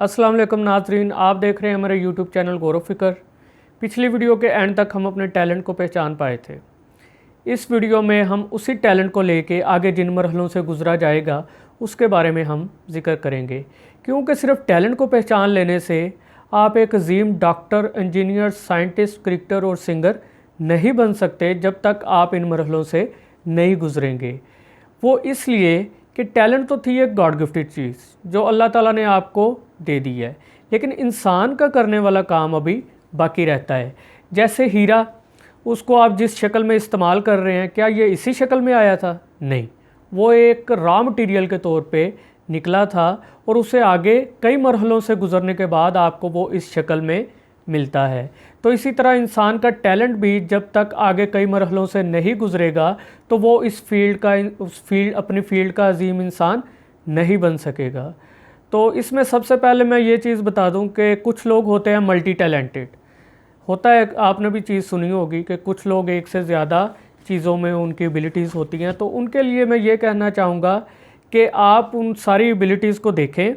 अस्सलाम वालेकुम नाज़रीन, आप देख रहे हैं हमारे यूट्यूब चैनल गौरव फ़िकर। पिछली वीडियो के एंड तक हम अपने टैलेंट को पहचान पाए थे। इस वीडियो में हम उसी टैलेंट को लेके आगे जिन मरहलों से गुजरा जाएगा उसके बारे में हम जिक्र करेंगे, क्योंकि सिर्फ टैलेंट को पहचान लेने से आप एक अजीम डॉक्टर, इंजीनियर, साइंटिस्ट, क्रिकेटर और सिंगर नहीं बन सकते जब तक आप इन मरहलों से नहीं गुजरेंगे। वो इसलिए कि टैलेंट तो थी एक गॉड गिफ्टेड चीज़ जो अल्लाह ताला ने आपको दे दी है, लेकिन इंसान का करने वाला काम अभी बाकी रहता है। जैसे हीरा, उसको आप जिस शक्ल में इस्तेमाल कर रहे हैं, क्या ये इसी शक्ल में आया था? नहीं, वो एक रॉ मटेरियल के तौर पे निकला था और उसे आगे कई मरहलों से गुजरने के बाद आपको वो इस शक्ल में मिलता है। तो इसी तरह इंसान का टैलेंट भी जब तक आगे कई मरहलों से नहीं गुजरेगा तो वो इस फील्ड का अपनी फील्ड का अजीम इंसान नहीं बन सकेगा। तो इसमें सबसे पहले मैं ये चीज़ बता दूं कि कुछ लोग होते हैं मल्टी टैलेंटेड। होता है, आपने भी चीज़ सुनी होगी कि कुछ लोग एक से ज़्यादा चीज़ों में उनकी एबिलिटीज़ होती हैं। तो उनके लिए मैं ये कहना चाहूँगा कि आप उन सारी एबिलिटीज़ को देखें,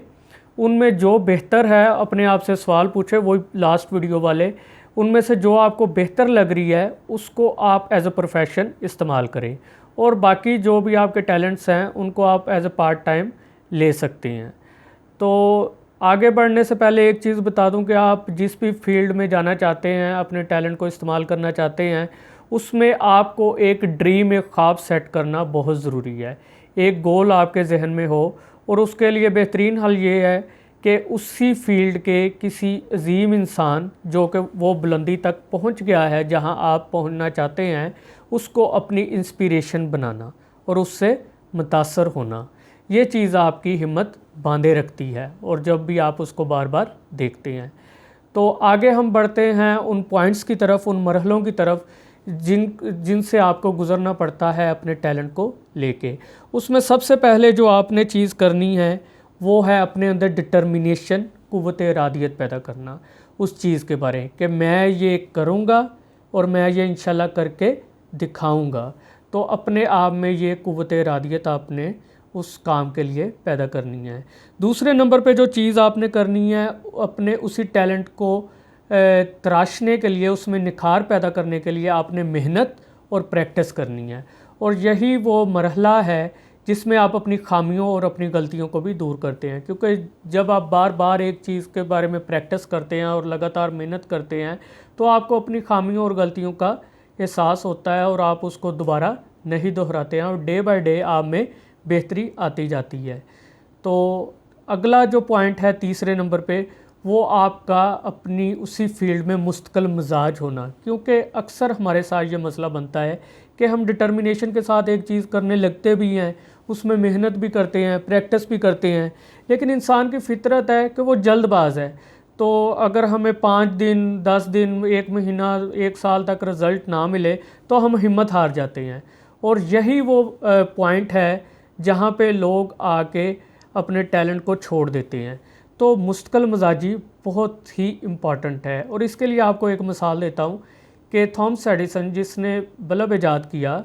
उनमें जो बेहतर है अपने आप से सवाल पूछें, वही लास्ट वीडियो वाले, उनमें से जो आपको बेहतर लग रही है उसको आप एज अ प्रोफेशन इस्तेमाल करें, और बाकी जो भी आपके टैलेंट्स हैं उनको आप एज अ पार्ट टाइम ले सकते हैं। तो आगे बढ़ने से पहले एक चीज़ बता दूं कि आप जिस भी फील्ड में जाना चाहते हैं, अपने टैलेंट को इस्तेमाल करना चाहते हैं, उसमें आपको एक ड्रीम, एक ख्वाब सेट करना बहुत ज़रूरी है। एक गोल आपके जहन में हो, और उसके लिए बेहतरीन हल ये है कि उसी फील्ड के किसी अजीम इंसान जो कि वो बुलंदी तक पहुंच गया है जहां आप पहुंचना चाहते हैं, उसको अपनी इंस्पिरेशन बनाना और उससे मुतासर होना। ये चीज़ आपकी हिम्मत बांधे रखती है और जब भी आप उसको बार बार देखते हैं। तो आगे हम बढ़ते हैं उन पॉइंट्स की तरफ, उन मरहलों की तरफ जिनसे आपको गुज़रना पड़ता है अपने टैलेंट को लेके। उसमें सबसे पहले जो आपने चीज़ करनी है वो है अपने अंदर डिटर्मिनेशन, क़ुव्वत इरादियत पैदा करना उस चीज़ के बारे में कि मैं ये करूँगा और मैं ये इंशाल्लाह करके दिखाऊँगा। तो अपने आप में ये क़ुव्वत इरादियत आपने उस काम के लिए पैदा करनी है। दूसरे नंबर पे जो चीज़ आपने करनी है, अपने उसी टैलेंट को तराशने के लिए, उसमें निखार पैदा करने के लिए आपने मेहनत और प्रैक्टिस करनी है। और यही वो मरहला है जिसमें आप अपनी खामियों और अपनी गलतियों को भी दूर करते हैं, क्योंकि जब आप बार बार एक चीज़ के बारे में प्रैक्टिस करते हैं और लगातार मेहनत करते हैं तो आपको अपनी खामियों और गलतियों का एहसास होता है और आप उसको दोबारा नहीं दोहराते हैं और डे बाय डे आप में बेहतरी आती जाती है। तो अगला जो पॉइंट है तीसरे नंबर पे, वो आपका अपनी उसी फील्ड में मुस्तकिल मिजाज होना, क्योंकि अक्सर हमारे साथ ये मसला बनता है कि हम डिटर्मिनेशन के साथ एक चीज़ करने लगते भी हैं, उसमें मेहनत भी करते हैं, प्रैक्टिस भी करते हैं, लेकिन इंसान की फितरत है कि वो जल्दबाज है। तो अगर हमें 5 दिन, 10 दिन, 1 महीना, 1 साल तक रिज़ल्ट ना मिले तो हम हिम्मत हार जाते हैं। और यही वो पॉइंट है जहाँ पे लोग आके अपने टैलेंट को छोड़ देते हैं। तो मुस्तकिल मिजाजी बहुत ही इम्पॉर्टेंट है, और इसके लिए आपको एक मिसाल देता हूँ कि थॉमस एडिसन जिसने बल्ब ईजाद किया,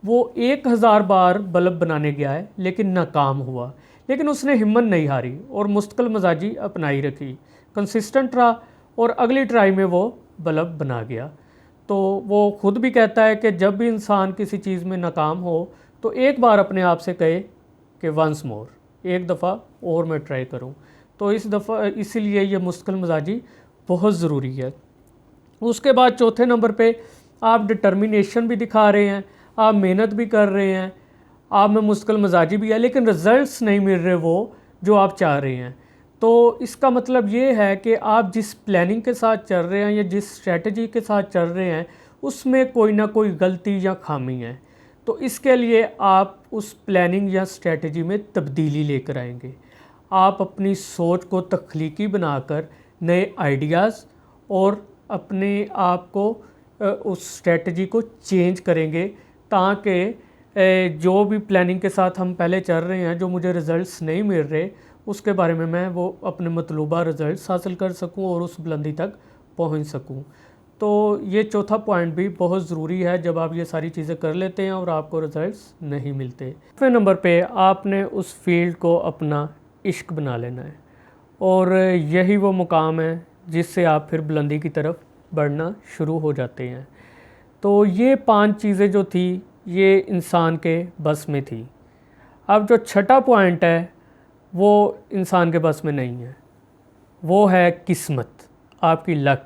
वो 1000 बार बल्ब बनाने गया है लेकिन नाकाम हुआ, लेकिन उसने हिम्मत नहीं हारी और मुस्तकिल मिजाजी अपनाई रखी, कंसिस्टेंट रहा और अगली ट्राई में वो बल्ब बना गया। तो वो खुद भी कहता है कि जब भी इंसान किसी चीज़ में नाकाम हो तो एक बार अपने आप से कहे कि वंस मोर, एक दफ़ा और मैं ट्राई करूं। तो इसीलिए ये मुश्किल मिजाजी बहुत ज़रूरी है। उसके बाद चौथे नंबर पे आप डिटर्मिनेशन भी दिखा रहे हैं, आप मेहनत भी कर रहे हैं, आप में मुश्किल मिजाजी भी है, लेकिन रिज़ल्ट्स नहीं मिल रहे वो जो आप चाह रहे हैं। तो इसका मतलब ये है कि आप जिस प्लानिंग के साथ चल रहे हैं या जिस स्ट्रेटजी के साथ चल रहे हैं उसमें कोई ना कोई गलती या खामी है। तो इसके लिए आप उस प्लानिंग या स्ट्रेटजी में तब्दीली लेकर आएंगे। आप अपनी सोच को तख्लीकी बनाकर नए आइडियाज़ और अपने आप को उस स्ट्रेटजी को चेंज करेंगे, ताकि जो भी प्लानिंग के साथ हम पहले चल रहे हैं, जो मुझे रिज़ल्ट्स नहीं मिल रहे, उसके बारे में मैं वो अपने मतलूबा रिज़ल्ट्स हासिल कर सकूं और उस बुलंदी तक पहुंच सकूं। तो ये चौथा पॉइंट भी बहुत ज़रूरी है जब आप ये सारी चीज़ें कर लेते हैं और आपको रिज़ल्ट्स नहीं मिलते। 5वें नंबर पे आपने उस फील्ड को अपना इश्क बना लेना है और यही वो मुकाम है जिससे आप फिर बुलंदी की तरफ बढ़ना शुरू हो जाते हैं। तो ये 5 चीज़ें जो थी ये इंसान के बस में थी। अब जो छठा पॉइंट है वो इंसान के बस में नहीं है, वो है किस्मत, आपकी लक।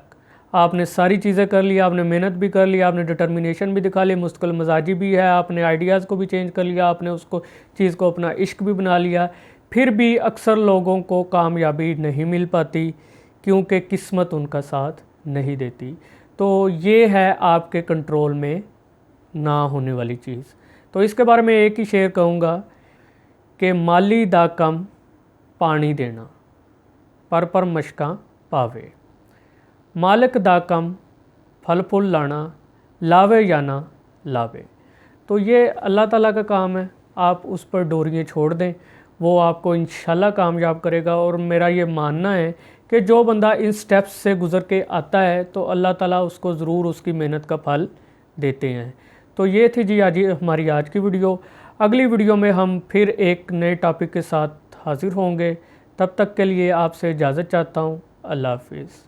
आपने सारी चीज़ें कर ली, आपने मेहनत भी कर ली, आपने डिटर्मिनेशन भी दिखा ली, मुस्तकिल मजाजी भी है, आपने आइडियाज़ को भी चेंज कर लिया, आपने उसको चीज़ को अपना इश्क भी बना लिया, फिर भी अक्सर लोगों को कामयाबी नहीं मिल पाती क्योंकि किस्मत उनका साथ नहीं देती। तो ये है आपके कंट्रोल में ना होने वाली चीज़। तो इसके बारे में एक ही शेर कहूँगा कि माली दा कम पानी देना पर मशकां पावे, मालिक दा कम फल फूल लाना लावे या ना लावे। तो ये अल्लाह ताला का काम है, आप उस पर डोरियाँ छोड़ दें, वो आपको इंशाल्लाह कामयाब करेगा। और मेरा ये मानना है कि जो बंदा इन स्टेप्स से गुज़र के आता है तो अल्लाह ताला उसको ज़रूर उसकी मेहनत का फल देते हैं। तो ये थी जी हमारी आज की वीडियो। अगली वीडियो में हम फिर एक नए टॉपिक के साथ हाज़िर होंगे। तब तक के लिए आपसे इजाज़त चाहता हूँ। अल्लाह हाफिज़।